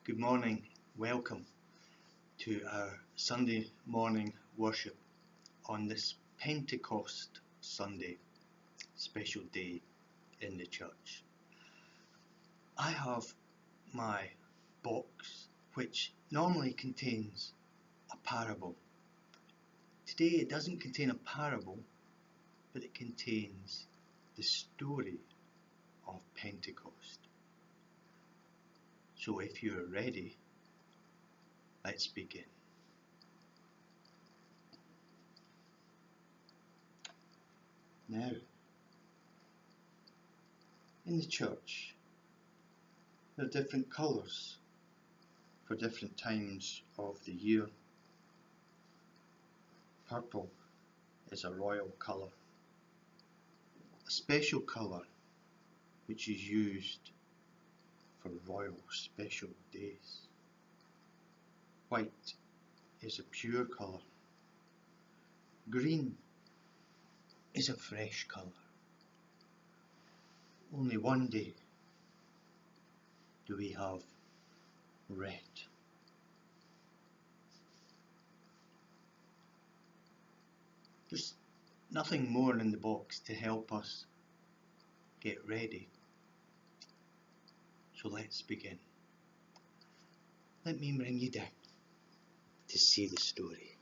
Good morning, welcome to our Sunday morning worship on this Pentecost Sunday, special day in the church. I have my box which normally contains a parable. Today it doesn't contain a parable, but it contains the story of Pentecost. So if you're ready, let's begin. Now, in the church, there are different colours for different times of the year. Purple is a royal colour, a special colour which is used for royal special days. White is a pure colour. Green is a fresh colour. Only one day do we have red. There's nothing more in the box to help us get ready. So let's begin. Let me bring you down to see the story.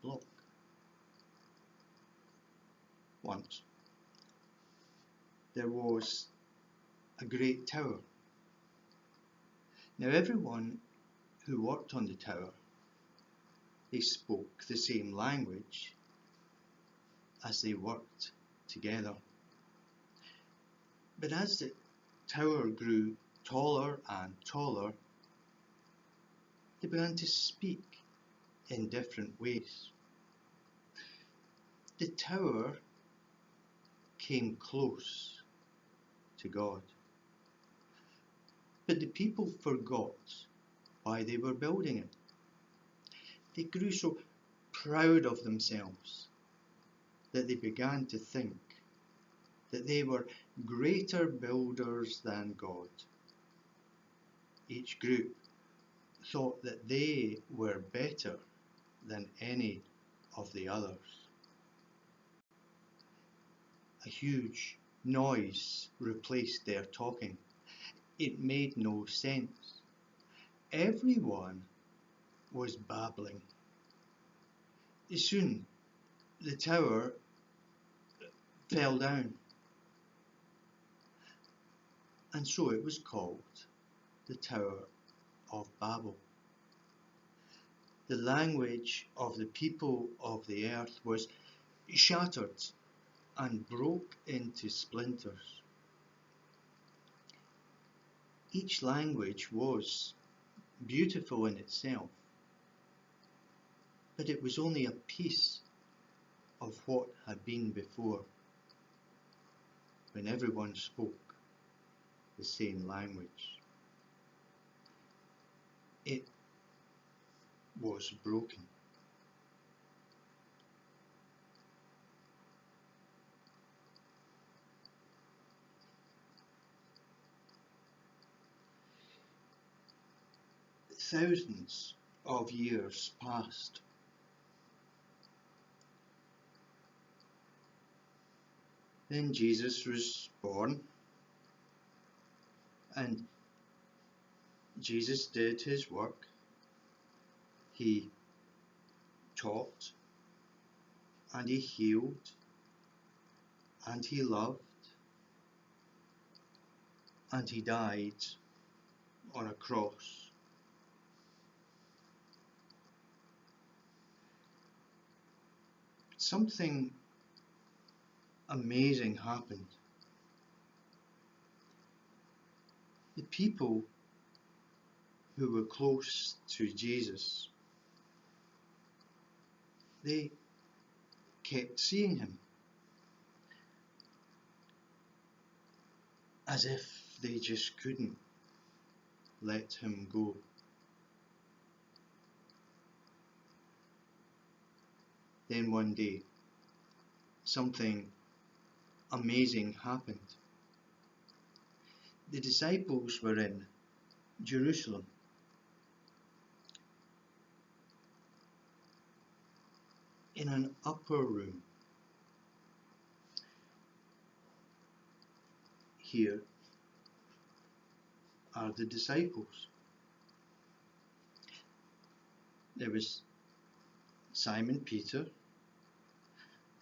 Block. Once there was a great tower. Now everyone who worked on the tower, they spoke the same language as they worked together. But as the tower grew taller and taller, they began to speak in different ways. The tower came close to God, but the people forgot why they were building it. They grew so proud of themselves that they began to think that they were greater builders than God. Each group thought that they were better than any of the others. A huge noise replaced their talking. It made no sense. Everyone was babbling. Soon the tower fell down, and so it was called the Tower of Babel. The language of the people of the earth was shattered and broke into splinters. Each language was beautiful in itself, but it was only a piece of what had been before, when everyone spoke the same language. It was broken. Thousands of years passed. Then Jesus was born, and Jesus did his work. He taught, and he healed, and he loved, and he died on a cross. Something amazing happened. The people who were close to Jesus, they kept seeing him, as if they just couldn't let him go. Then one day, something amazing happened. The disciples were in Jerusalem. In an upper room. Here are the disciples. There was Simon Peter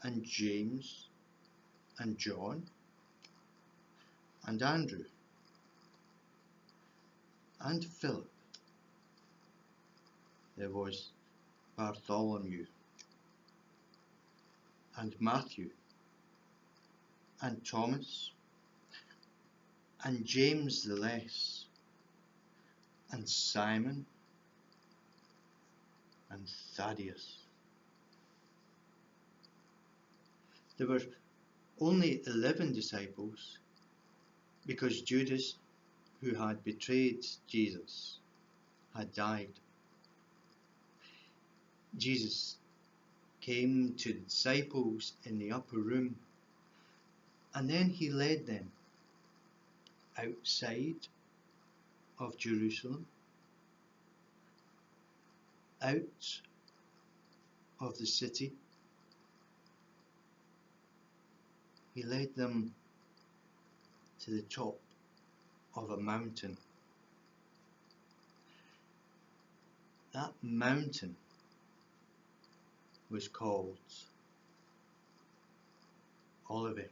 and James and John and Andrew and Philip. There was Bartholomew and Matthew and Thomas and James the Less and Simon and Thaddeus. There were only 11 disciples because Judas, who had betrayed Jesus, had died. Jesus came to the disciples in the upper room, and then he led them outside of Jerusalem, out of the city. He led them to the top of a mountain. That mountain was called Olivet.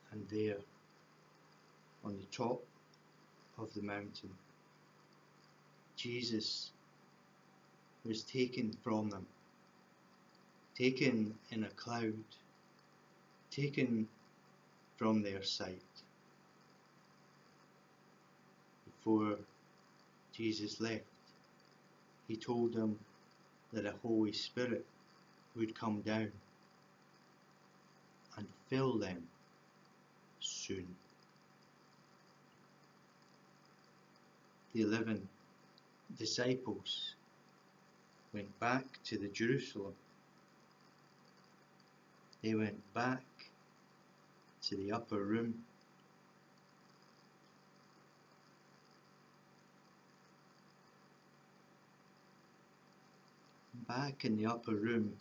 And there, on the top of the mountain, Jesus was taken from them, taken in a cloud, taken from their sight. Before Jesus left, he told them that a Holy Spirit would come down and fill them soon. The 11 disciples went back to the Jerusalem. They went back to the upper room. Back in the upper room,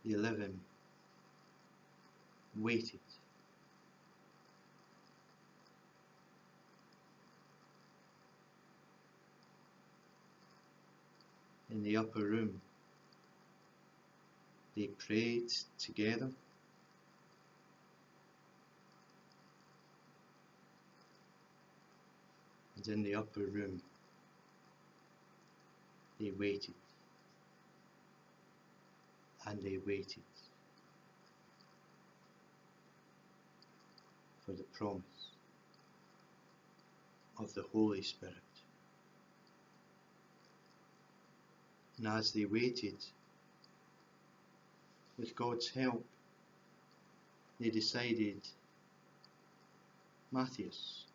the 11 waited. In the upper room, they prayed together. And in the upper room, they waited. And they waited for the promise of the Holy Spirit. And as they waited, with God's help, they decided Matthias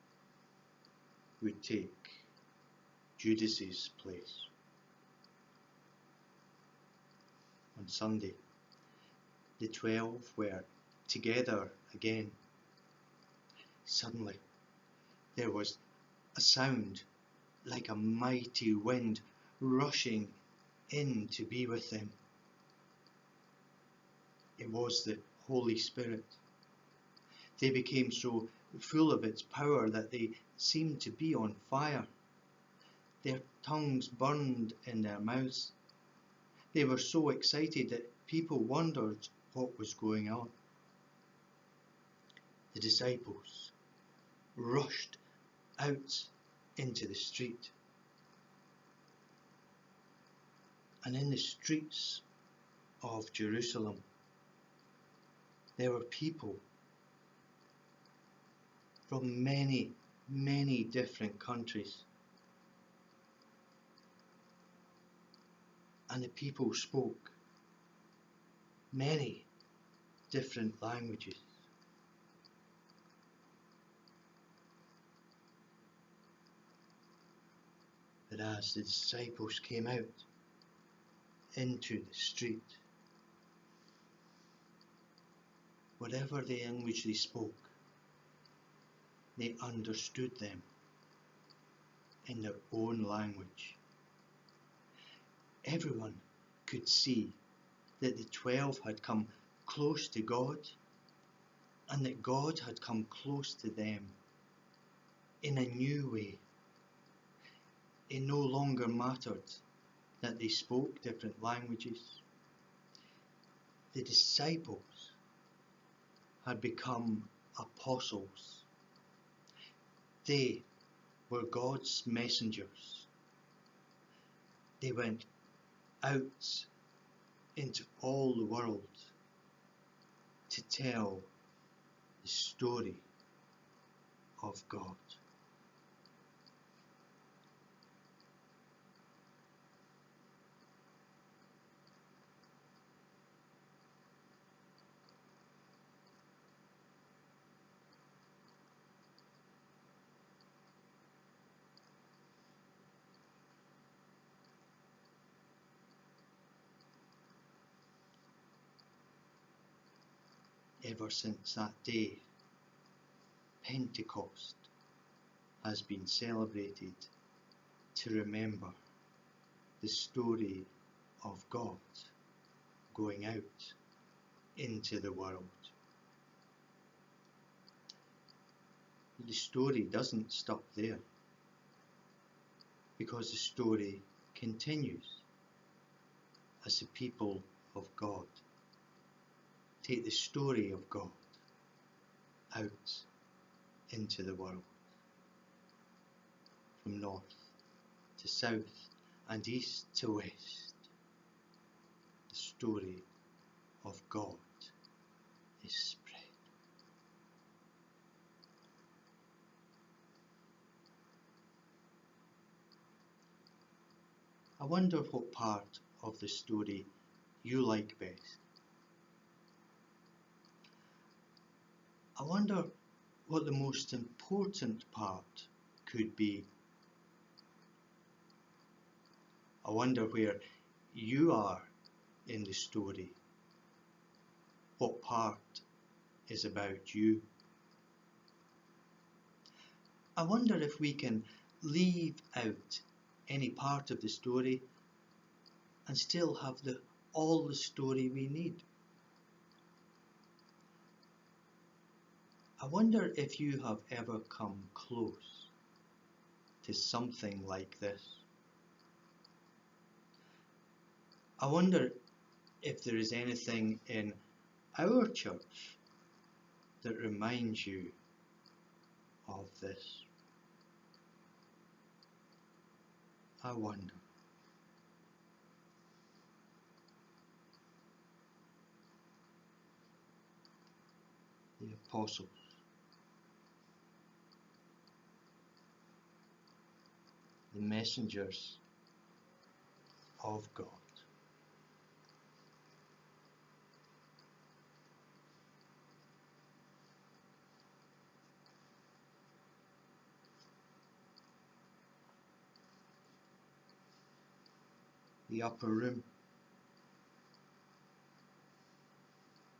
would take Judas's place. On Sunday, the 12 were together again. Suddenly, there was a sound like a mighty wind rushing in to be with them. It was the Holy Spirit. They became so full of its power that they seemed to be on fire. Their tongues burned in their mouths. They were so excited that people wondered what was going on. The disciples rushed out into the street. And in the streets of Jerusalem, there were people from many, many different countries. And the people spoke many different languages. But as the disciples came out into the street, whatever the language they spoke, they understood them in their own language. Everyone could see that the 12 had come close to God, and that God had come close to them in a new way. It no longer mattered that they spoke different languages. The disciples had become apostles. They were God's messengers. They went out into all the world to tell the story of God. Ever since that day, Pentecost has been celebrated to remember the story of God going out into the world. The story doesn't stop there, because the story continues as the people of God take the story of God out into the world, from north to south and east to west. The story of God is spread. I wonder what part of the story you like best. I wonder what the most important part could be. I wonder where you are in the story. What part is about you? I wonder if we can leave out any part of the story and still have all the story we need. I wonder if you have ever come close to something like this. I wonder if there is anything in our church that reminds you of this. I wonder. The apostles, the messengers of God. The upper room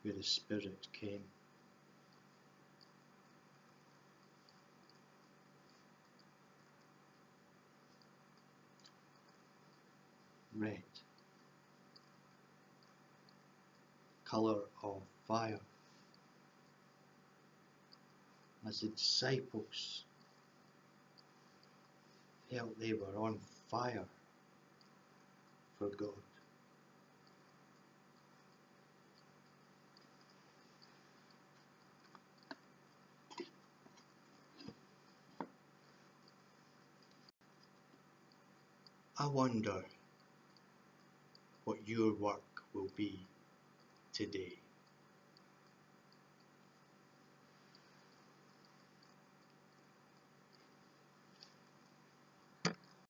where the Spirit came. Red, colour of fire, as the disciples felt they were on fire for God. I wonder what your work will be today.